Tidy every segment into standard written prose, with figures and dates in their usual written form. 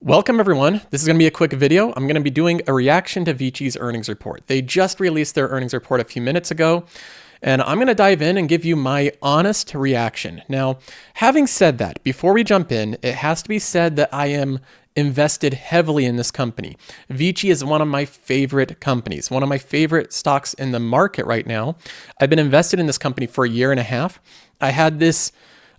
Welcome everyone. This is going to be a quick video. I'm going to be doing a reaction to VICI's earnings report. They just released their earnings report a few minutes ago, and I'm going to dive in and give you my honest reaction. Now, having said that, before we jump in, it has to be said that I am invested heavily in this company. VICI is one of my favorite companies, one of my favorite stocks in the market right now. I've been invested in this company for a year and a half. I had this,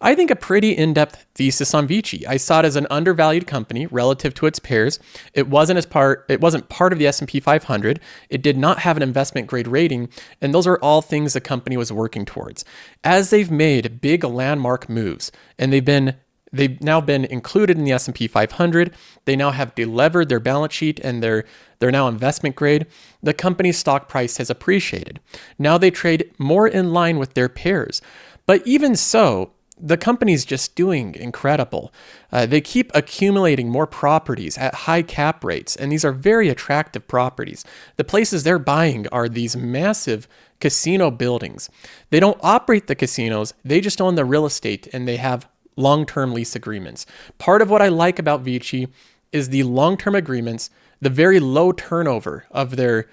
I think, a pretty in-depth thesis on VICI. I saw it as an undervalued company relative to its peers. It wasn't part of the S&P 500. It did not have an investment grade rating, and those are all things the company was working towards. As they've made big landmark moves, and they've now been included in the S&P 500. They now have delevered their balance sheet and they're now investment grade. The company's stock price has appreciated. Now they trade more in line with their peers. But even so, the company's just doing incredible. They keep accumulating more properties at high cap rates, and these are very attractive properties. The places they're buying are these massive casino buildings. They don't operate the casinos, they just own the real estate, and they have long-term lease agreements. Part of what I like about VICI is the long-term agreements, the very low turnover of their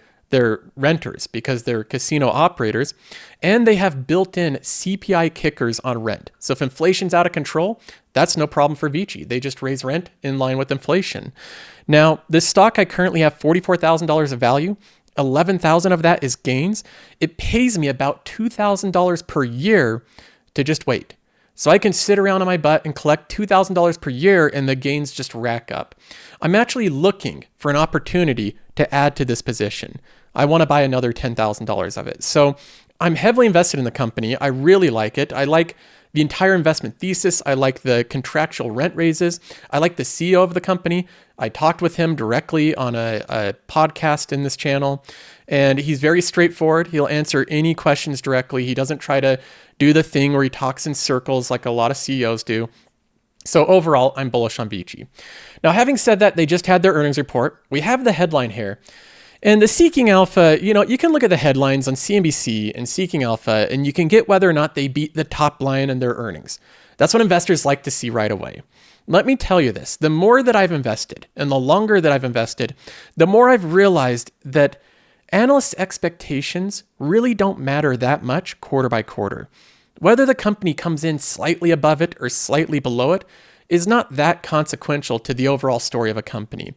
renters because they're casino operators, and they have built-in CPI kickers on rent. So if inflation's out of control, that's no problem for VICI. They just raise rent in line with inflation. Now, this stock, I currently have $44,000 of value. 11,000 of that is gains. It pays me about $2,000 per year to just wait. So I can sit around on my butt and collect $2,000 per year and the gains just rack up. I'm actually looking for an opportunity to add to this position. I want to buy another $10,000 of it. So I'm heavily invested in the company. I really like it. I like the entire investment thesis. I like the contractual rent raises. I like the CEO of the company. I talked with him directly on a podcast in this channel, and he's very straightforward. He'll answer any questions directly. He doesn't try to do the thing where he talks in circles like a lot of CEOs do. So overall, I'm bullish on VICI. Now, having said that, they just had their earnings report. We have the headline here. And the Seeking Alpha, you can look at the headlines on CNBC and Seeking Alpha, and you can get whether or not they beat the top line in their earnings. That's what investors like to see right away. Let me tell you this, the more that I've invested and the longer that I've invested, the more I've realized that analysts' expectations really don't matter that much quarter by quarter. Whether the company comes in slightly above it or slightly below it is not that consequential to the overall story of a company.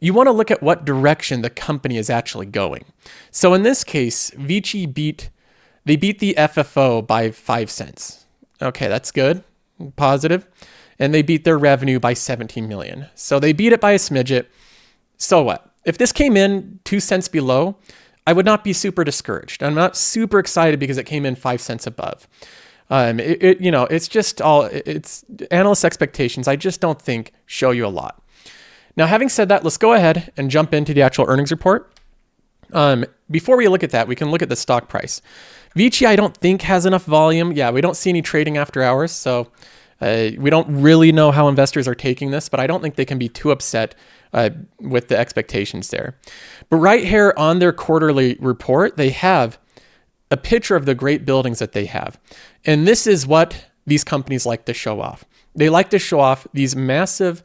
You want to look at what direction the company is actually going. So in this case, VICI beat the FFO by 5 cents. Okay, that's good, positive. And they beat their revenue by 17 million. So they beat it by a smidget. So what? If this came in 2 cents below, I would not be super discouraged. I'm not super excited because it came in 5 cents above. It's analyst expectations. I just don't think show you a lot. Now, having said that, let's go ahead and jump into the actual earnings report. Before we look at that, we can look at the stock price. VICI, I don't think has enough volume. Yeah, we don't see any trading after hours, so we don't really know how investors are taking this, but I don't think they can be too upset with the expectations there. But right here on their quarterly report, they have a picture of the great buildings that they have. And this is what these companies like to show off. They like to show off these massive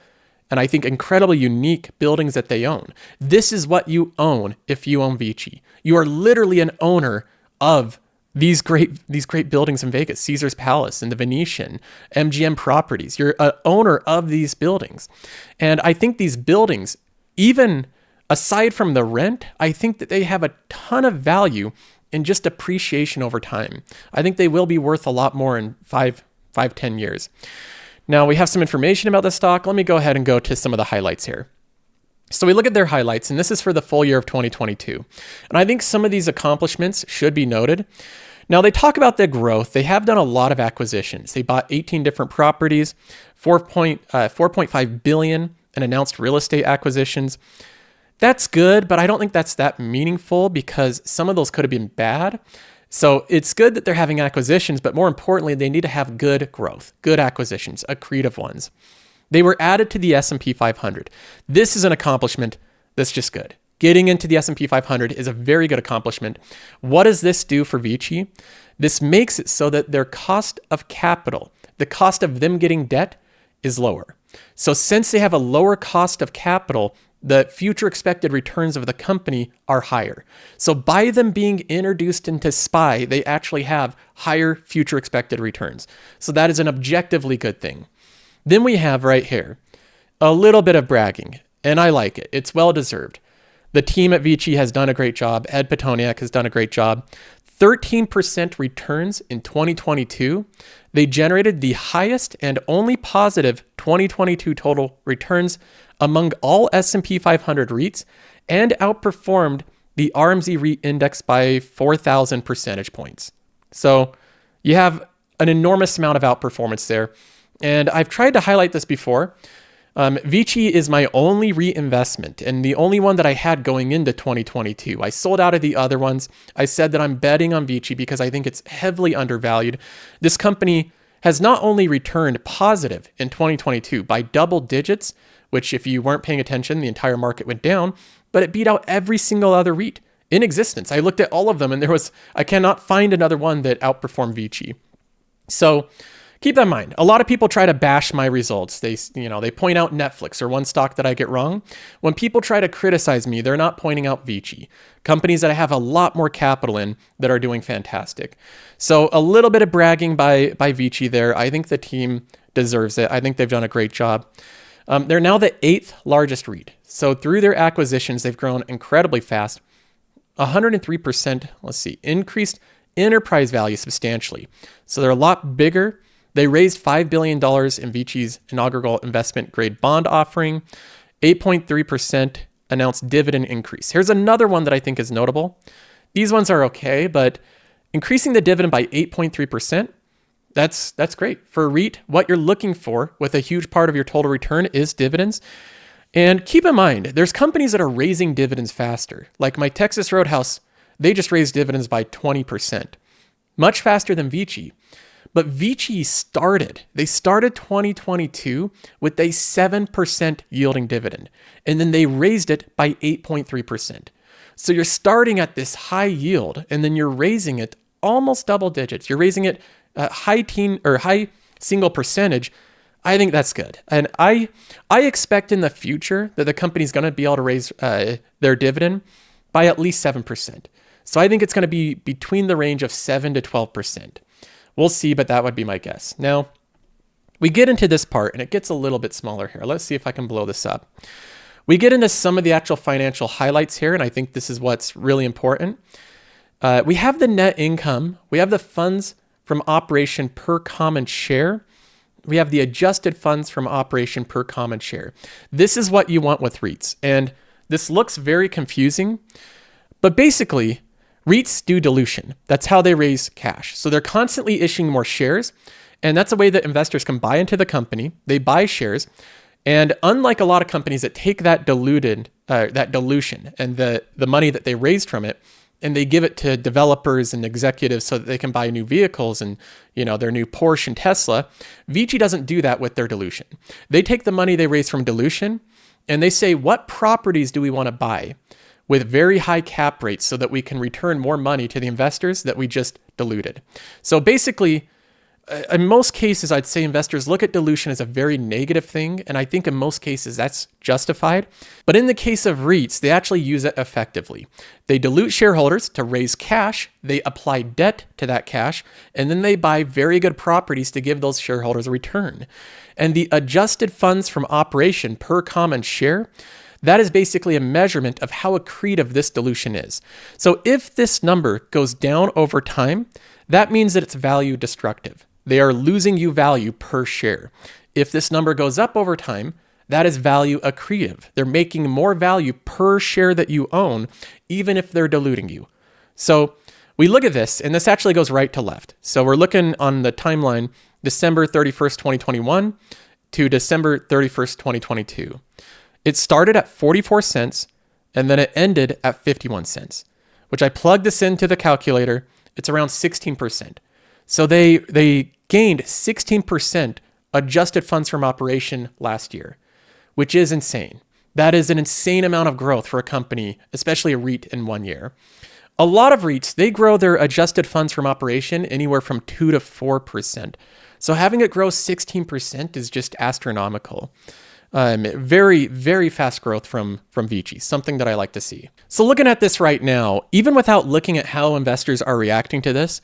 and I think incredibly unique buildings that they own. This is what you own if you own VICI. You are literally an owner of these great buildings in Vegas, Caesar's Palace and the Venetian, MGM Properties. You're an owner of these buildings. And I think these buildings, even aside from the rent, I think that they have a ton of value in just appreciation over time. I think they will be worth a lot more in 10 years. Now we have some information about the stock. Let me go ahead and go to some of the highlights here. So we look at their highlights, and this is for the full year of 2022. And I think some of these accomplishments should be noted. Now they talk about their growth. They have done a lot of acquisitions. They bought 18 different properties, 4.5 billion in announced real estate acquisitions. That's good, but I don't think that's that meaningful because some of those could have been bad. So it's good that they're having acquisitions, but more importantly, they need to have good growth, good acquisitions, accretive ones. They were added to the S&P 500. This is an accomplishment that's just good. Getting into the S&P 500 is a very good accomplishment. What does this do for VICI? This makes it so that their cost of capital, the cost of them getting debt, is lower. So since they have a lower cost of capital, the future expected returns of the company are higher. So by them being introduced into SPY, they actually have higher future expected returns. So that is an objectively good thing. Then we have right here a little bit of bragging, and I like it. It's well deserved. The team at VICI has done a great job. Ed Petoniak has done a great job. 13% returns in 2022. They generated the highest and only positive 2022 total returns among all S&P 500 REITs and outperformed the RMZ REIT index by 4,000 percentage points. So you have an enormous amount of outperformance there. And I've tried to highlight this before. VICI is my only reinvestment and the only one that I had going into 2022. I sold out of the other ones. I said that I'm betting on VICI because I think it's heavily undervalued. This company has not only returned positive in 2022 by double digits, which if you weren't paying attention, the entire market went down, but it beat out every single other REIT in existence. I looked at all of them and I cannot find another one that outperformed VICI. So keep that in mind. A lot of people try to bash my results. They point out Netflix or one stock that I get wrong. When people try to criticize me, they're not pointing out VICI, companies that I have a lot more capital in that are doing fantastic. So a little bit of bragging by VICI there. I think the team deserves it. I think they've done a great job. They're now the 8th largest REIT. So through their acquisitions, they've grown incredibly fast. 103%, increased enterprise value substantially. So they're a lot bigger. They raised $5 billion in VICI's inaugural investment grade bond offering, 8.3% announced dividend increase. Here's another one that I think is notable. These ones are okay, but increasing the dividend by 8.3%, that's great. For a REIT, what you're looking for with a huge part of your total return is dividends. And keep in mind, there's companies that are raising dividends faster. Like my Texas Roadhouse, they just raised dividends by 20%, much faster than VICI. But VICI started 2022 with a 7% yielding dividend, and then they raised it by 8.3%. So you're starting at this high yield, and then you're raising it almost double digits. You're raising it high single percentage. I think that's good. And I expect in the future that the company's going to be able to raise their dividend by at least 7%. So I think it's going to be between the range of 7 to 12%. We'll see, but that would be my guess. Now, we get into this part, and it gets a little bit smaller here. Let's see if I can blow this up. We get into some of the actual financial highlights here, and I think this is what's really important. We have the net income. We have the funds from operation per common share. We have the adjusted funds from operation per common share. This is what you want with REITs, and this looks very confusing, but basically, REITs do dilution. That's how they raise cash. So they're constantly issuing more shares, and that's a way that investors can buy into the company. They buy shares, and unlike a lot of companies that take that dilution and the money that they raised from it, and they give it to developers and executives so that they can buy new vehicles and their new Porsche and Tesla, VICI doesn't do that with their dilution. They take the money they raise from dilution, and they say, what properties do we want to buy with very high cap rates so that we can return more money to the investors that we just diluted. So basically, in most cases, I'd say investors look at dilution as a very negative thing, and I think in most cases that's justified. But in the case of REITs, they actually use it effectively. They dilute shareholders to raise cash, they apply debt to that cash, and then they buy very good properties to give those shareholders a return. And the adjusted funds from operation per common share, that is basically a measurement of how accretive this dilution is. So if this number goes down over time, that means that it's value destructive. They are losing you value per share. If this number goes up over time, that is value accretive. They're making more value per share that you own, even if they're diluting you. So we look at this, and this actually goes right to left. So we're looking on the timeline, December 31st, 2021 to December 31st, 2022. It started at 44 cents, and then it ended at 51 cents, which I plugged this into the calculator. It's around 16%. So they gained 16% adjusted funds from operation last year, which is insane. That is an insane amount of growth for a company, especially a REIT in 1 year. A lot of REITs, they grow their adjusted funds from operation anywhere from 2 to 4%. So having it grow 16% is just astronomical. Very, very fast growth from VICI, something that I like to see. So looking at this right now, even without looking at how investors are reacting to this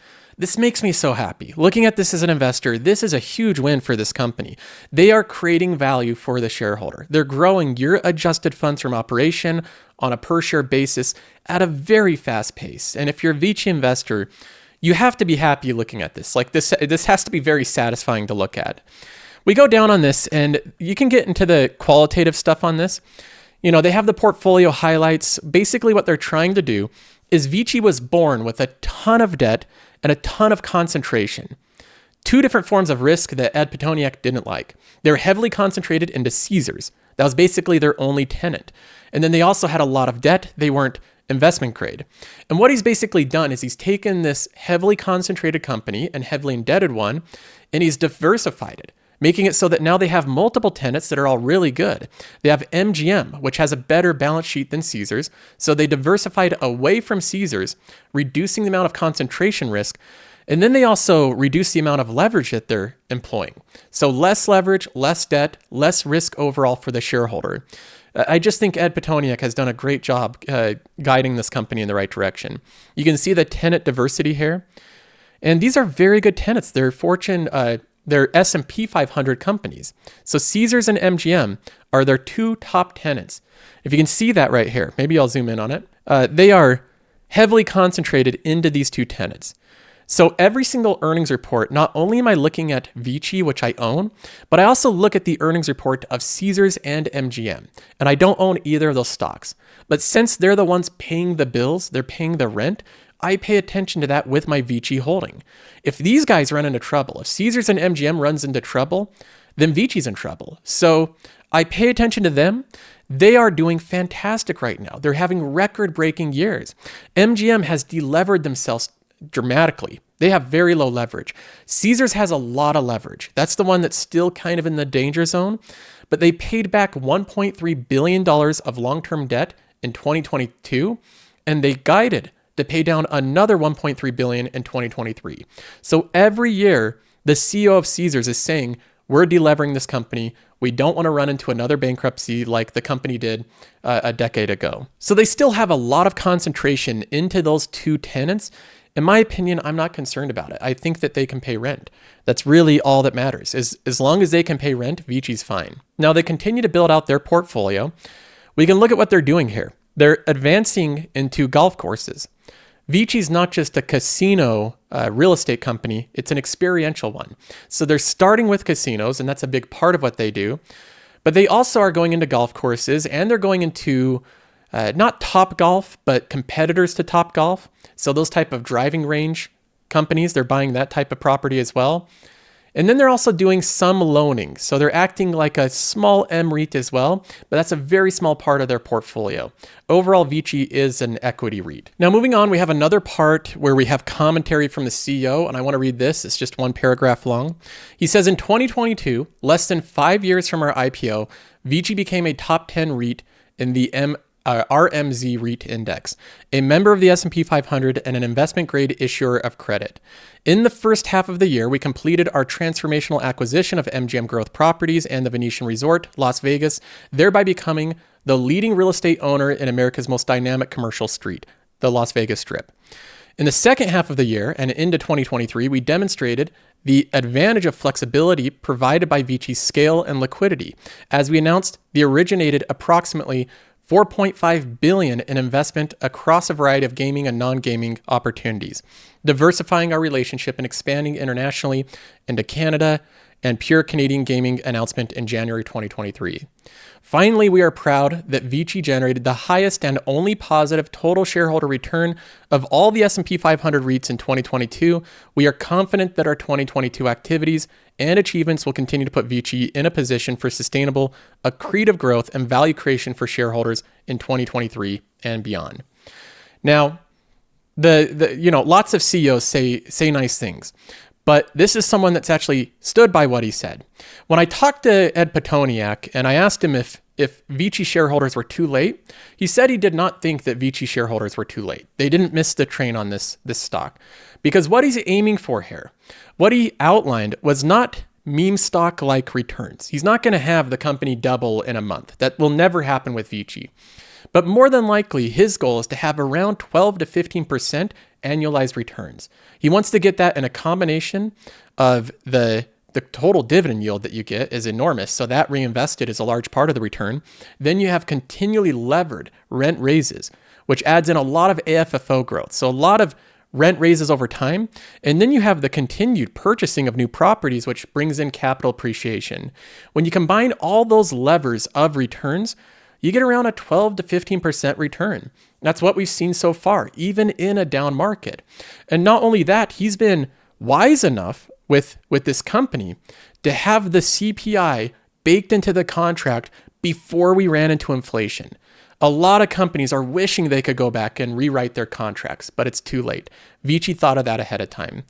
makes me so happy. Looking at this as an investor, this is a huge win for this company. They are creating value for the shareholder. They're growing your adjusted funds from operation on a per share basis at a very fast pace. And if you're a VICI investor, you have to be happy looking at this. Like this has to be very satisfying to look at. We go down on this and you can get into the qualitative stuff on this. You know, they have the portfolio highlights. Basically what they're trying to do is VICI was born with a ton of debt and a ton of concentration. Two different forms of risk that Ed Pitoniak didn't like. They were heavily concentrated into Caesars. That was basically their only tenant. And then they also had a lot of debt. They weren't investment grade. And what he's basically done is he's taken this heavily concentrated company and heavily indebted one, and he's diversified it, making it so that now they have multiple tenants that are all really good. They have MGM, which has a better balance sheet than Caesars. So they diversified away from Caesars, reducing the amount of concentration risk. And then they also reduce the amount of leverage that they're employing. So less leverage, less debt, less risk overall for the shareholder. I just think Ed Pitoniak has done a great job guiding this company in the right direction. You can see the tenant diversity here. And these are very good tenants. They're they're S&P 500 companies. So Caesars and MGM are their two top tenants. If you can see that right here, maybe I'll zoom in on it. They are heavily concentrated into these two tenants. So every single earnings report, not only am I looking at VICI, which I own, but I also look at the earnings report of Caesars and MGM. And I don't own either of those stocks. But since they're the ones paying the bills, they're paying the rent, I pay attention to that with my VICI holding. If these guys run into trouble, if Caesars and MGM runs into trouble, then VICI's in trouble. So I pay attention to them. They are doing fantastic right now. They're having record-breaking years. MGM has delevered themselves dramatically. They have very low leverage. Caesars has a lot of leverage. That's the one that's still kind of in the danger zone, but they paid back $1.3 billion of long-term debt in 2022, and they guided to pay down another $1.3 billion in 2023. So every year, the CEO of Caesars is saying, we're delevering this company. We don't want to run into another bankruptcy like the company did a decade ago. So they still have a lot of concentration into those two tenants. In my opinion, I'm not concerned about it. I think that they can pay rent. That's really all that matters. As long as they can pay rent, VICI's fine. Now they continue to build out their portfolio. We can look at what they're doing here. They're advancing into golf courses. VICI's not just a casino real estate company, it's an experiential one. So they're starting with casinos, and that's a big part of what they do. But they also are going into golf courses, and they're going into not Top Golf, but competitors to Top Golf. So those type of driving range companies, they're buying that type of property as well. And then they're also doing some loaning. So they're acting like a small M REIT as well, but that's a very small part of their portfolio. Overall, VICI is an equity REIT. Now moving on, we have another part where we have commentary from the CEO, and I want to read this. It's just one paragraph long. He says, in 2022, less than 5 years from our IPO, VICI became a top 10 REIT in the RMZ REIT Index, a member of the S&P 500 and an investment-grade issuer of credit. In the first half of the year, we completed our transformational acquisition of MGM Growth Properties and the Venetian Resort, Las Vegas, thereby becoming the leading real estate owner in America's most dynamic commercial street, the Las Vegas Strip. In the second half of the year and into 2023, we demonstrated the advantage of flexibility provided by VICI's scale and liquidity, as we announced the originated approximately $4.5 billion in investment across a variety of gaming and non-gaming opportunities, diversifying our relationship and expanding internationally into Canada and pure Canadian gaming announcement in January 2023. Finally, we are proud that VICI generated the highest and only positive total shareholder return of all the S&P 500 REITs in 2022. We are confident that our 2022 activities and achievements will continue to put VICI in a position for sustainable, accretive growth and value creation for shareholders in 2023 and beyond. Now, lots of CEOs say nice things, but this is someone that's actually stood by what he said. When I talked to Ed Pitoniak and I asked him if if VICI shareholders were too late. He said he did not think that VICI shareholders were too late. They didn't miss the train on this stock. Because what he's aiming for here, what he outlined was not meme stock-like returns. He's not going to have the company double in a month. That will never happen with VICI. But more than likely, his goal is to have around 12 to 15% annualized returns. He wants to get that in a combination of the total dividend yield that you get is enormous, so that reinvested is a large part of the return. Then you have continually levered rent raises, which adds in a lot of AFFO growth. So a lot of rent raises over time. And then you have the continued purchasing of new properties, which brings in capital appreciation. When you combine all those levers of returns, you get around a 12 to 15% return. That's what we've seen so far, even in a down market. And not only that, he's been wise enough with this company to have the CPI baked into the contract before we ran into inflation. A lot of companies are wishing they could go back and rewrite their contracts, but it's too late. VICI thought of that ahead of time.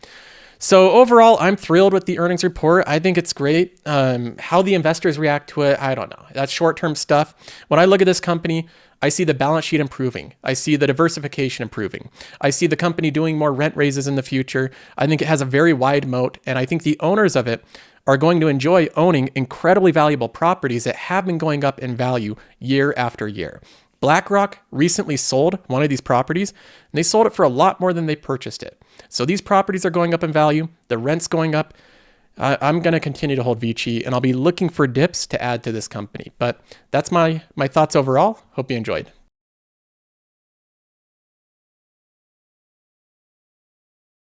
So overall, I'm thrilled with the earnings report. I think it's great. How the investors react to it, I don't know. That's short-term stuff. When I look at this company, I see the balance sheet improving. I see the diversification improving. I see the company doing more rent raises in the future. I think it has a very wide moat, and I think the owners of it are going to enjoy owning incredibly valuable properties that have been going up in value year after year. BlackRock recently sold one of these properties, and they sold it for a lot more than they purchased it. So these properties are going up in value. The rent's going up. I'm going to continue to hold VICI, and I'll be looking for dips to add to this company. But that's my thoughts overall. Hope you enjoyed.